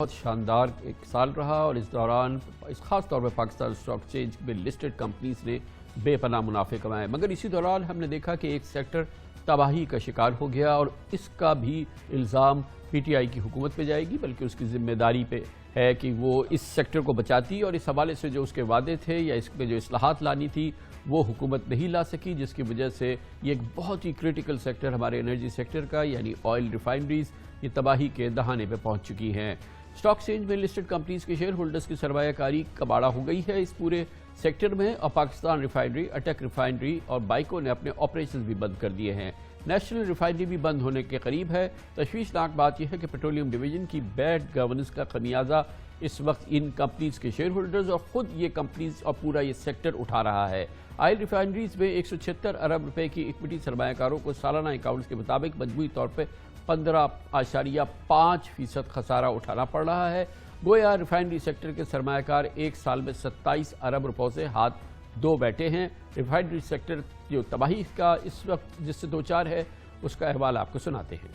بہت شاندار ایک سال رہا اور اس دوران خاص طور پر پاکستان اسٹاک ایکسچینج میں لسٹڈ کمپنیز نے بے پناہ منافع کمائے، مگر اسی دوران ہم نے دیکھا کہ ایک سیکٹر تباہی کا شکار ہو گیا اور اس کا بھی الزام پی ٹی آئی کی حکومت پہ جائے گی، بلکہ اس کی ذمہ داری پہ ہے کہ وہ اس سیکٹر کو بچاتی، اور اس حوالے سے جو اس کے وعدے تھے یا اس میں جو اصلاحات لانی تھی وہ حکومت نہیں لا سکی، جس کی وجہ سے یہ ایک بہت ہی کریٹیکل سیکٹر ہمارے انرجی سیکٹر کا یعنی آئل ریفائنریز یہ تباہی کے دہانے پہ پہنچ چکی ہیں۔ اسٹاک ایکسچینج میں لسٹڈ کمپنیز کے شیئر ہولڈرز کی سرمایہ کاری کباڑہ ہو گئی ہے اس پورے سیکٹر میں، اور پاکستان ریفائنری، اٹک ریفائنری اور بائیکو نے اپنے آپریشنز بھی بند کر دیے ہیں۔ نیشنل ریفائنری بھی بند ہونے کے قریب ہے۔ تشویشناک بات یہ ہے کہ پیٹرولیم ڈویژن کی بیڈ گورننس کا خمیازہ اس وقت ان کمپنیز کے شیئر ہولڈرز اور خود یہ کمپنیز اور پورا یہ سیکٹر اٹھا رہا ہے۔ آئل ریفائنریز میں 176 ارب روپے کی اکوٹی سرمایہ کاروں کو سالانہ اکاؤنٹس کے مطابق مجموعی طور پہ 15.5% خسارہ اٹھانا پڑ رہا ہے۔ گویا ریفائنری سیکٹر کے سرمایہ کار ایک سال میں 27 ارب روپوں سے ہاتھ دھو بیٹھے ہیں۔ ریفائنری سیکٹر جو تباہی کا اس وقت جس سے دوچار ہے اس کا احوال آپ کو سناتے ہیں۔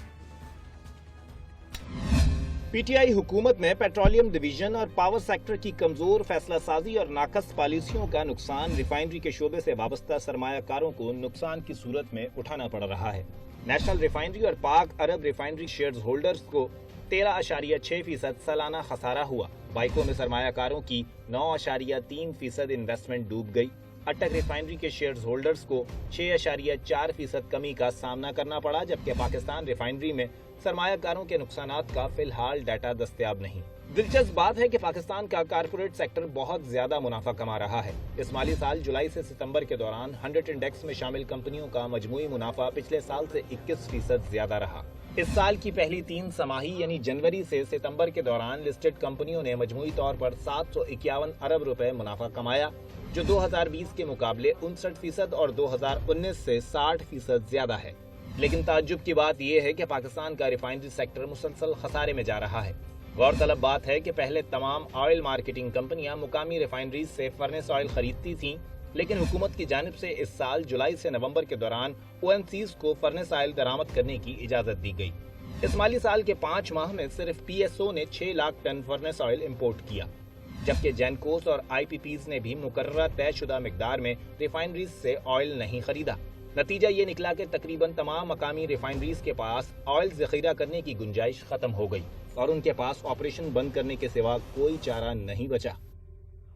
پی ٹی آئی حکومت نے پیٹرولیم ڈویژن اور پاور سیکٹر کی کمزور فیصلہ سازی اور ناقص پالیسیوں کا نقصان ریفائنری کے شعبے سے وابستہ سرمایہ کاروں کو نقصان کی صورت میں اٹھانا پڑ رہا ہے۔ نیشنل ریفائنری اور پاک عرب ریفائنری شیئرز ہولڈرز کو 13.6% سالانہ خسارہ ہوا۔ بائیکو میں سرمایہ کاروں کی 9.3% انویسٹمنٹ ڈوب گئی۔ اٹک ریفائنری کے شیئرز ہولڈرز کو 6.4% کمی کا سامنا کرنا پڑا، جبکہ پاکستان ریفائنری میں سرمایہ کاروں کے نقصانات کا فی الحال ڈیٹا دستیاب نہیں۔ دلچسپ بات ہے کہ پاکستان کا کارپوریٹ سیکٹر بہت زیادہ منافع کما رہا ہے۔ اس مالی سال جولائی سے ستمبر کے دوران 100 انڈیکس میں شامل کمپنیوں کا مجموعی منافع پچھلے سال سے 21% زیادہ رہا۔ اس سال کی پہلی 3 سماہی یعنی جنوری سے ستمبر کے دوران لسٹڈ کمپنیوں نے مجموعی طور پر 751 ارب روپے منافع کمایا، جو 2020 کے مقابلے 59% اور 2019 سے 60% زیادہ ہے۔ لیکن تعجب کی بات یہ ہے کہ پاکستان کا ریفائنری سیکٹر مسلسل خسارے میں جا رہا ہے۔ غور طلب بات ہے کہ پہلے تمام آئل مارکیٹنگ کمپنیاں مقامی ریفائنریز سے فرنس آئل خریدتی تھیں، لیکن حکومت کی جانب سے اس سال جولائی سے نومبر کے دوران او این سیز کو فرنس آئل درآمد کرنے کی اجازت دی گئی۔ اس مالی سال کے 5 ماہ میں صرف پی ایس او نے 6 lakh ton furnace oil import کیا، جبکہ جینکوس اور آئی پی پیز نے بھی مقررہ طے شدہ مقدار میں ریفائنریز سے آئل نہیں خریدا۔ نتیجہ یہ نکلا کہ تقریباً تمام مقامی ریفائنریز کے پاس آئل ذخیرہ کرنے کی گنجائش ختم ہو گئی اور ان کے پاس آپریشن بند کرنے کے سوا کوئی چارہ نہیں بچا۔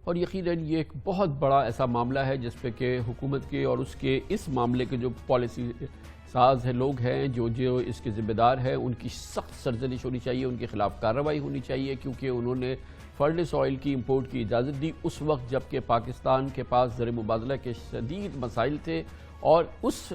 اور یقیناً یہ ایک بہت بڑا ایسا معاملہ ہے جس پہ کہ حکومت کے اور اس کے اس معاملے کے جو پالیسی ساز ہے لوگ ہیں جو اس کے ذمہ دار ہیں، ان کی سخت سرزنش ہونی چاہیے، ان کے خلاف کارروائی ہونی چاہیے، کیونکہ انہوں نے فرنس آئل کی امپورٹ کی اجازت دی اس وقت جبکہ پاکستان کے پاس زر مبادلہ کے شدید مسائل تھے، اور اس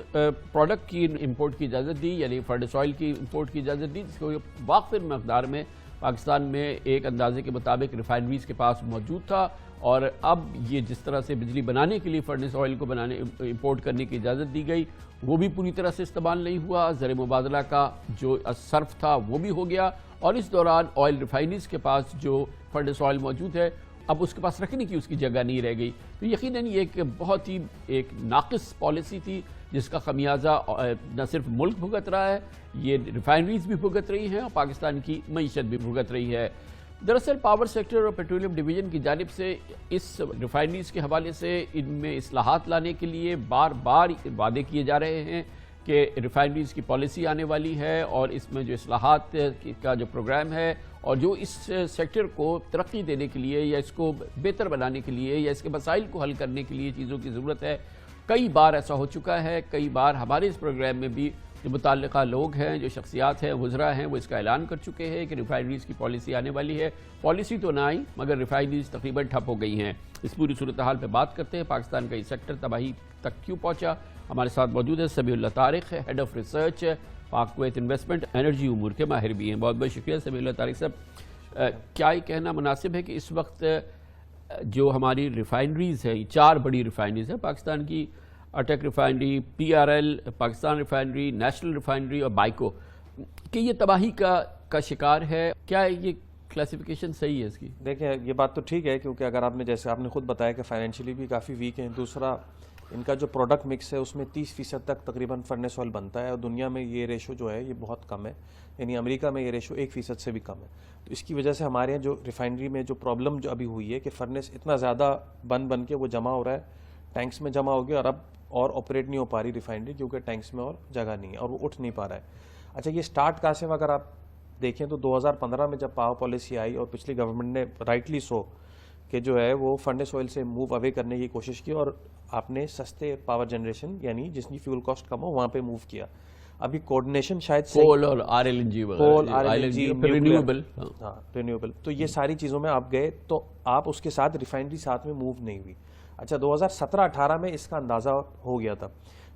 پروڈکٹ کی امپورٹ کی اجازت دی یعنی فرنس آئل کی امپورٹ کی اجازت دی جس کو وافر مقدار میں پاکستان میں ایک اندازے کے مطابق ریفائنریز کے پاس موجود تھا، اور اب یہ جس طرح سے بجلی بنانے کے لیے فرنس آئل کو امپورٹ کرنے کی اجازت دی گئی وہ بھی پوری طرح سے استعمال نہیں ہوا، زر مبادلہ کا جو صرف تھا وہ بھی ہو گیا، اور اس دوران آئل ریفائنریز کے پاس جو فرنس آئل موجود ہے اب اس کے پاس رکھنے کی اس کی جگہ نہیں رہ گئی۔ تو یقیناً یہ ایک بہت ہی ایک ناقص پالیسی تھی جس کا خمیازہ نہ صرف ملک بھگت رہا ہے، یہ ریفائنریز بھی بھگت رہی ہیں اور پاکستان کی معیشت بھی بھگت رہی ہے۔ دراصل پاور سیکٹر اور پیٹرولیم ڈویژن کی جانب سے اس ریفائنریز کے حوالے سے ان میں اصلاحات لانے کے لیے بار بار وعدے کیے جا رہے ہیں کہ ریفائنریز کی پالیسی آنے والی ہے، اور اس میں جو اصلاحات کا جو پروگرام ہے اور جو اس سیکٹر کو ترقی دینے کے لیے یا اس کو بہتر بنانے کے لیے یا اس کے مسائل کو حل کرنے کے لیے چیزوں کی ضرورت ہے۔ کئی بار ایسا ہو چکا ہے، کئی بار ہمارے اس پروگرام میں بھی جو متعلقہ لوگ ہیں، جو شخصیات ہیں، وزراء ہیں، وہ اس کا اعلان کر چکے ہیں کہ ریفائنریز کی پالیسی آنے والی ہے۔ پالیسی تو نہ آئی مگر ریفائنریز تقریباً ٹھپ ہو گئی ہیں۔ اس پوری صورتحال پہ بات کرتے ہیں، پاکستان کا یہ سیکٹر تباہی تک کیوں پہنچا۔ ہمارے ساتھ موجود ہے سمیع اللہ طارق، ہیڈ آف ریسرچ پاک کویت انویسٹمنٹ، انرجی امور کے ماہر بھی ہیں۔ بہت بہت شکریہ سمیع اللہ طارق صاحب۔ کیا یہ کہنا مناسب ہے کہ اس وقت جو ہماری ریفائنریز ہیں، 4 بڑی ریفائنریز ہیں پاکستان کی، Attock refinery, P R L, Pakistan refinery, national refinery اور بائیکو، کہ یہ تباہی کا شکار ہے؟ کیا یہ کلاسیفیکیشن صحیح ہے اس کی؟ دیکھیں یہ بات تو ٹھیک ہے، کیونکہ اگر آپ نے جیسے آپ نے خود بتایا کہ فائنینشلی بھی کافی ویک ہیں، دوسرا ان کا جو پروڈکٹ مکس ہے اس میں 30% تک تقریباً فرنس آئل بنتا ہے, اور دنیا میں یہ ریشو جو ہے یہ بہت کم ہے, یعنی امریکہ میں یہ ریشو 1% سے بھی کم ہے. تو اس کی وجہ سے ہمارے یہاں جو ریفائنری میں جو پرابلم جو ابھی ہوئی ہے کہ فرنس اتنا زیادہ بن کے وہ جمع ہو رہا ہے, ٹینکس میں جمع ہو گیا, اور اب اور آپریٹ نہیں ہو پا رہی ریفائنری کیونکہ ٹینکس میں اور جگہ نہیں ہے اور وہ اٹھ نہیں پا رہا ہے. اچھا, یہ اسٹارٹ کہاں سے, اگر آپ دیکھیں تو 2015 میں جب پاور پالیسی آئی اور پچھلی گورنمنٹ نے رائٹلی سو کہ جو ہے وہ فرنس آئل سے موو اوے کرنے کی کوشش کی, اور آپ نے سستے پاور جنریشن یعنی جس کی فیول کاسٹ کم ہو وہاں پہ موو کیا. ابھی کوآرڈینیشن شاید کول اور RLNG رینیویبل, ہاں رینیویبل, تو یہ ساری چیزوں میں آپ گئے تو آپ اس کے ساتھ ریفائنری ساتھ میں موو نہیں ہوئی. اچھا, 2017-18 میں اس کا اندازہ ہو گیا تھا.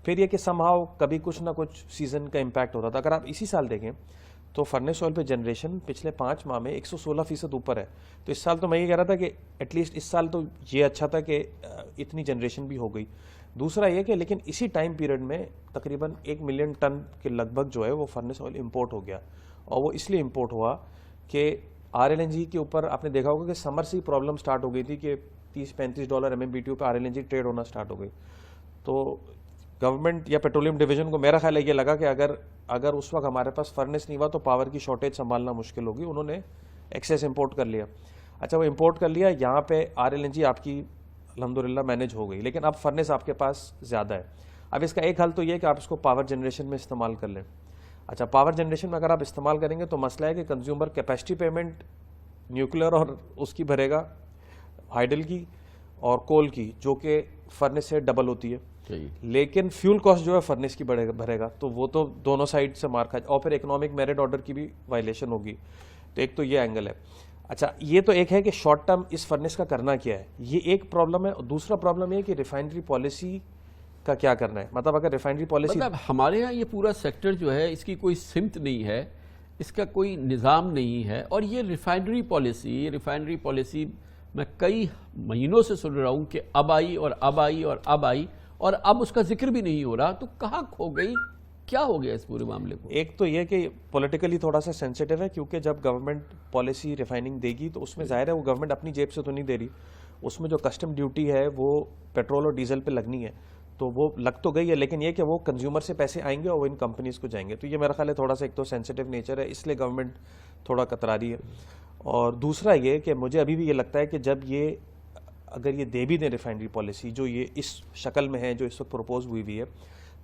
پھر یہ کہ سم ہاؤ کبھی کچھ نہ کچھ سیزن کا امپیکٹ ہوتا تھا. اگر آپ اسی سال دیکھیں تو فرنس آئل پہ جنریشن پچھلے 5 ماہ میں 116% اوپر ہے. تو اس سال تو میں یہ کہہ رہا تھا کہ ایٹ لیسٹ اس سال تو یہ اچھا تھا کہ اتنی جنریشن بھی ہو گئی. دوسرا یہ کہ لیکن اسی ٹائم پیریڈ میں تقریباً 1 ملین ٹن کے لگ بھگ جو ہے وہ فرنس آئل امپورٹ ہو گیا, اور وہ اس لیے امپورٹ ہوا کہ RLNG کے اوپر آپ نے دیکھا ہوگا کہ سمر سے پرابلم سٹارٹ ہو گئی تھی کہ $30-35 MMBTU پہ RLNG ٹریڈ ہونا سٹارٹ ہو گئی. تو گورنمنٹ یا پیٹرولیم ڈویژن کو میرا خیال ہے یہ لگا کہ اگر اس وقت ہمارے پاس فرنس نہیں ہوا تو پاور کی شارٹیج سنبھالنا مشکل ہوگی, انہوں نے ایکسیس امپورٹ کر لیا. اچھا, وہ امپورٹ کر لیا, یہاں پہ RLNG آپ کی الحمدللہ مینیج ہو گئی, لیکن اب فرنس آپ کے پاس زیادہ ہے. اب اس کا ایک حل تو یہ کہ آپ اس کو پاور جنریشن میں استعمال کر لیں. اچھا, پاور جنریشن میں اگر آپ استعمال کریں گے تو مسئلہ ہے کہ کنزیومر کیپیسٹی پیمنٹ نیوکلیر اور اس کی بھرے گا, ہائیڈل کی اور کول کی, جو کہ فرنس سے ڈبل ہوتی ہے, لیکن فیول کاسٹ جو ہے فرنس کی بھرے گا, تو وہ تو دونوں سائڈ سے مار کھا, اور پھر اکنامک میرٹ آرڈر کی بھی وائلیشن ہوگی. تو ایک تو یہ اینگل ہے. اچھا, یہ تو ایک ہے کہ شارٹ ٹرم اس فرنس کا کرنا کیا ہے, یہ ایک پرابلم ہے. اور دوسرا پرابلم یہ کہ ریفائنری پالیسی کا کیا کرنا ہے. مطلب اگر ریفائنری پالیسی, مطلب ہمارے ہاں یہ پورا سیکٹر جو ہے اس کی کوئی سمت نہیں ہے, اس کا کوئی نظام نہیں ہے, اور یہ ریفائنری پالیسی میں کئی مہینوں سے سن رہا ہوں کہ اب آئی اور اب آئی اور اب آئی, اور اب اس کا ذکر بھی نہیں ہو رہا. تو کہاں کھو گئی, کیا ہو گیا اس پورے معاملے کو؟ ایک تو یہ کہ پولیٹیکلی تھوڑا سا سینسیٹیو ہے, کیونکہ جب گورنمنٹ پالیسی ریفائننگ دے گی تو اس میں ظاہر ہے وہ گورنمنٹ اپنی جیب سے تو نہیں دے رہی, اس میں جو کسٹم ڈیوٹی ہے وہ پیٹرول اور ڈیزل پہ لگنی ہے, تو وہ لگ تو گئی ہے, لیکن یہ کہ وہ کنزیومر سے پیسے آئیں گے اور وہ ان کمپنیز کو جائیں گے. تو یہ میرا خیال ہے تھوڑا سا ایک تو سینسیٹیو نیچر ہے, اس لیے گورنمنٹ تھوڑا کترا رہی ہے. اور دوسرا یہ کہ مجھے ابھی بھی یہ لگتا ہے کہ جب یہ اگر یہ دے بھی دیں ریفائنری پالیسی جو یہ اس شکل میں ہے جو اس وقت پروپوز ہوئی ہے,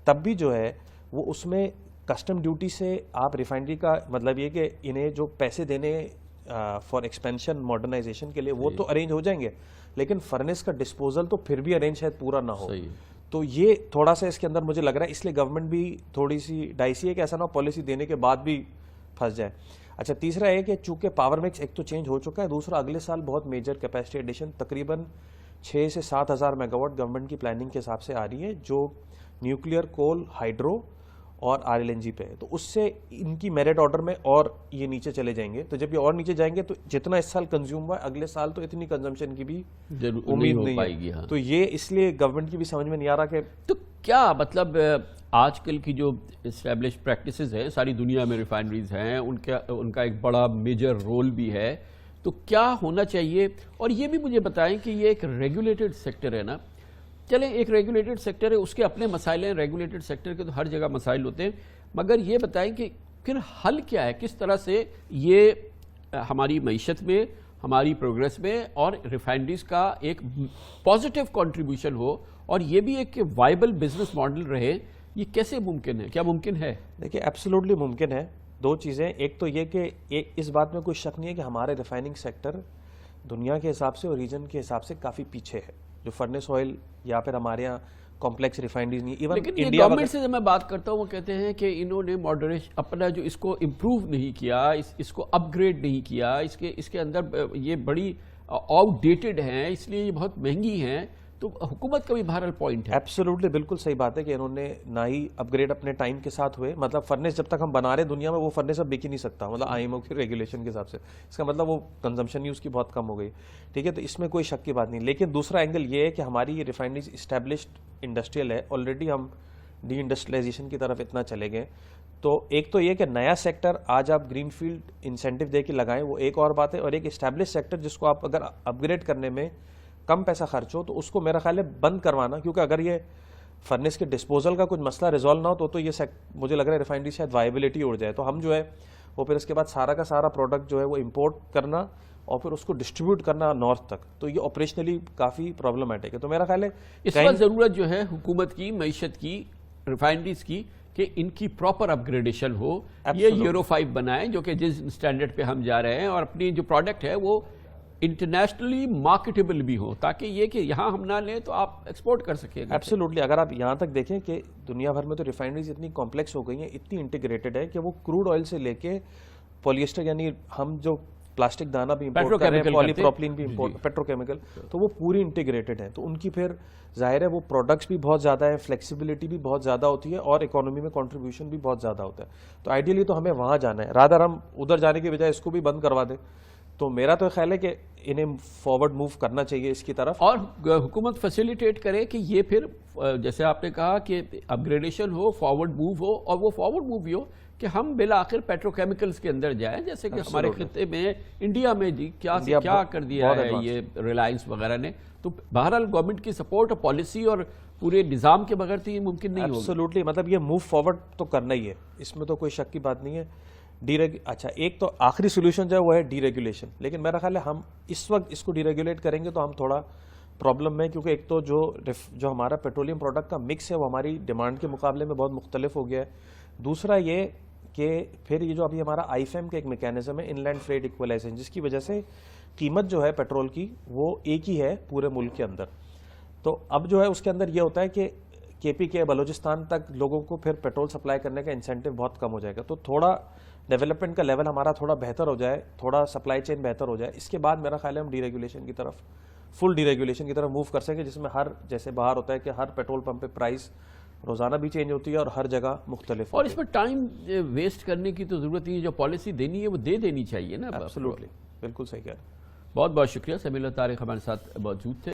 تب بھی جو ہے وہ اس میں کسٹم ڈیوٹی سے آپ ریفائنری کا مطلب یہ کہ انہیں جو پیسے دینے فار ایکسپینشن ماڈرنائزیشن کے لیے وہ تو ارینج ہو جائیں گے, لیکن فرنس کا ڈسپوزل تو پھر بھی ارینج شاید پورا نہ ہو. تو یہ تھوڑا سا اس کے اندر مجھے لگ رہا ہے, اس لیے گورنمنٹ بھی تھوڑی سی ڈائسی ہے کہ ایسا نہ ہو پالیسی دینے کے بعد بھی پھنس جائے. اچھا, تیسرا ہے کہ چونکہ پاور مکس ایک تو چینج ہو چکا ہے, دوسرا اگلے سال بہت میجر کیپیسٹی ایڈیشن تقریباً 6 سے 7 ہزار میگا واٹ گورنمنٹ کی پلاننگ کے حساب سے آ رہی ہے, جو نیوکلیئر, کول, ہائیڈرو اور RLNG پہ ہے. تو اس سے ان کی میرٹ آرڈر میں اور یہ نیچے چلے جائیں گے. تو جب یہ اور نیچے جائیں گے تو جتنا اس سال کنزیوم ہوا ہے اگلے سال تو اتنی کنزمپشن کی بھی امید نہیں پائے گی. تو یہ اس لیے گورنمنٹ کی بھی سمجھ میں نہیں آ رہا کہ تو کیا مطلب آج کل کی جو اسٹیبلش پریکٹسز ہیں ساری دنیا میں ریفائنریز ہیں, ان کا ایک بڑا میجر رول بھی ہے, تو کیا ہونا چاہیے؟ اور یہ بھی مجھے بتائیں کہ یہ ایک ریگولیٹڈ سیکٹر ہے نا, چلیں ایک ریگولیٹڈ سیکٹر ہے, اس کے اپنے مسائل ہیں, ریگولیٹڈ سیکٹر کے تو ہر جگہ مسائل ہوتے ہیں, مگر یہ بتائیں کہ پھر حل کیا ہے, کس طرح سے یہ ہماری معیشت میں, ہماری پروگریس میں اور ریفائنریز کا ایک پازیٹیو کنٹریبیوشن ہو, اور یہ بھی ایک وائبل بزنس ماڈل رہے, یہ کیسے ممکن ہے؟ کیا ممکن ہے؟ دیکھیں ایبسولوٹلی ممکن ہے. دو چیزیں, ایک تو یہ کہ اس بات میں کوئی شک نہیں ہے کہ ہمارے ریفائننگ سیکٹر دنیا کے حساب سے اور ریجن کے حساب سے کافی پیچھے ہے. جو فرنس آئل یا پھر ہمارے یہاں کمپلیکس ریفائنریز نہیں, ایون لیکن یہ گورنمنٹ سے جب میں بات کرتا ہوں وہ کہتے ہیں کہ انہوں نے ماڈریشن اپنا جو اس کو امپروو نہیں کیا, اس کو اپ گریڈ نہیں کیا, اس کے اندر یہ بڑی آؤٹ ڈیٹڈ ہیں, اس لیے یہ بہت مہنگی ہیں. تو حکومت کا بھی بہرحال پوائنٹ ہے. ایبسولوٹلی بالکل صحیح بات ہے کہ انہوں نے نہ ہی اپ گریڈ اپنے ٹائم کے ساتھ ہوئے. مطلب فرنس جب تک ہم بنا رہے دنیا میں وہ فرنس اب بک ہی نہیں سکتا, مطلب IMO کے ریگولیشن کے حساب سے, اس کا مطلب وہ کنزمپشن ہی اس کی بہت کم ہو گئی. ٹھیک ہے, تو اس میں کوئی شک کی بات نہیں. لیکن دوسرا اینگل یہ ہے کہ ہماری یہ ریفائنریز اسٹیبلشڈ انڈسٹریل ہے, آلریڈی ہم ڈی انڈسٹریلائزیشن کی طرف اتنا چلے گئے. تو ایک تو یہ کہ نیا سیکٹر آج آپ گرین فیلڈ انسینٹیو دے کے لگائیں وہ ایک اور بات ہے, اور ایک اسٹیبلش سیکٹر جس کو آپ اگر اپ گریڈ کرنے میں کم پیسہ خرچ ہو تو اس کو میرا خیال ہے بند کروانا, کیونکہ اگر یہ فرنس کے ڈسپوزل کا کچھ مسئلہ ریزالو نہ ہو تو یہ مجھے لگ رہا ہے ریفائنری شاید وائبلٹی اڑ جائے, تو ہم جو ہے وہ پھر اس کے بعد سارا کا سارا پروڈکٹ جو ہے وہ امپورٹ کرنا اور پھر اس کو ڈسٹریبیوٹ کرنا نارتھ تک, تو یہ آپریشنلی کافی پرابلمٹک ہے. تو میرا خیال ہے اس وقت ضرورت جو ہے حکومت کی, معیشت کی, ریفائنریز کی, کہ ان کی پراپر اپ گریڈیشن ہو, یہ یورو 5 بنائیں جو کہ جس سٹینڈرڈ پہ ہم جا رہے ہیں, اور اپنی جو پروڈکٹ ہے وہ انٹرنیشنلی مارکیٹیبل بھی ہو, تاکہ یہ کہ یہاں ہم نہ لیں تو آپ ایکسپورٹ کر سکیں. ایبسولوٹلی, اگر آپ یہاں تک دیکھیں کہ دنیا بھر میں تو ریفائنریز اتنی کمپلیکس ہو گئی ہیں, اتنی انٹیگریٹڈ ہے کہ وہ کروڈ آئل سے لے کے پولیسٹر, یعنی ہم جو پلاسٹک دانا بھی امپورٹ کر رہے ہیں, پولی پروپلین بھی امپورٹ, پیٹرو کیمیکل, تو وہ پوری انٹیگریٹڈ ہے. تو ان کی پھر ظاہر ہے وہ پروڈکٹس بھی بہت زیادہ ہیں, فلیکسیبلٹی بھی بہت زیادہ ہوتی ہے, اور اکانومی میں کنٹریبیوشن بھی بہت زیادہ ہوتا ہے. تو آئیڈیلی تو ہمیں وہاں جانا ہے, رادر ہم ادھر جانے کے بجائے اس کو بھی بند کروا دیں. تو میرا تو خیال ہے کہ انہیں فارورڈ موو کرنا چاہیے اس کی طرف, اور حکومت فیسیلیٹیٹ کرے کہ یہ پھر جیسے آپ نے کہا کہ اپ گریڈیشن ہو, فارورڈ موو ہو, اور وہ فارورڈ موو بھی ہو کہ ہم بالآخر پیٹرو کیمیکلز کے اندر جائیں, جیسے کہ ہمارے خطے میں انڈیا میں جی کیا کر دیا ہے یہ ریلائنس وغیرہ نے. تو بہرحال گورنمنٹ کی سپورٹ اور پالیسی اور پورے نظام کے بغیر تو یہ ممکن نہیں ہوگا. ایبسولوٹلی, مطلب یہ موو فارورڈ تو کرنا ہی ہے, اس میں تو کوئی شک کی بات نہیں ہے. اچھا, ایک تو آخری سولوشن جو ہے وہ ہے ڈی ریگولیشن, لیکن میرا خیال ہے ہم اس وقت اس کو ڈی ریگولیٹ کریں گے تو ہم تھوڑا پرابلم میں, کیونکہ ایک تو جو ہمارا پیٹرولیم پروڈکٹ کا مکس ہے وہ ہماری ڈیمانڈ کے مقابلے میں بہت مختلف ہو گیا ہے. دوسرا یہ کہ پھر یہ جو ابھی ہمارا آئی فیم کا ایک میکینزم ہے, ان لینڈ فریٹ ایکولائزیشن, جس کی وجہ سے قیمت جو ہے پیٹرول کی وہ ایک ہی ہے پورے ملک کے اندر. تو اب جو ہے اس کے اندر یہ ہوتا ہے کہ کے پی کے بلوچستان تک لوگوں کو پھر پیٹرول سپلائی کرنے کا انسینٹو بہت کم ہو جائے گا. تو تھوڑا ڈیولپمنٹ کا لیول ہمارا تھوڑا بہتر ہو جائے, تھوڑا سپلائی چین بہتر ہو جائے, اس کے بعد میرا خیال ہے ہم ڈی ریگولیشن کی طرف, فل ڈی ریگولیشن کی طرف موو کر سکیں, جس میں ہر, جیسے باہر ہوتا ہے کہ ہر پیٹرول پمپ پہ پرائس روزانہ بھی چینج ہوتی ہے اور ہر جگہ مختلف. اور اس میں ٹائم ویسٹ کرنے کی تو ضرورت نہیں ہے, جو پالیسی دینی ہے وہ دینی چاہیے نا. ایبسولوٹلی, بالکل صحیح کہہ رہے ہیں. بہت بہت شکریہ. سمیع اللہ طارق ہمارے ساتھ موجود تھے.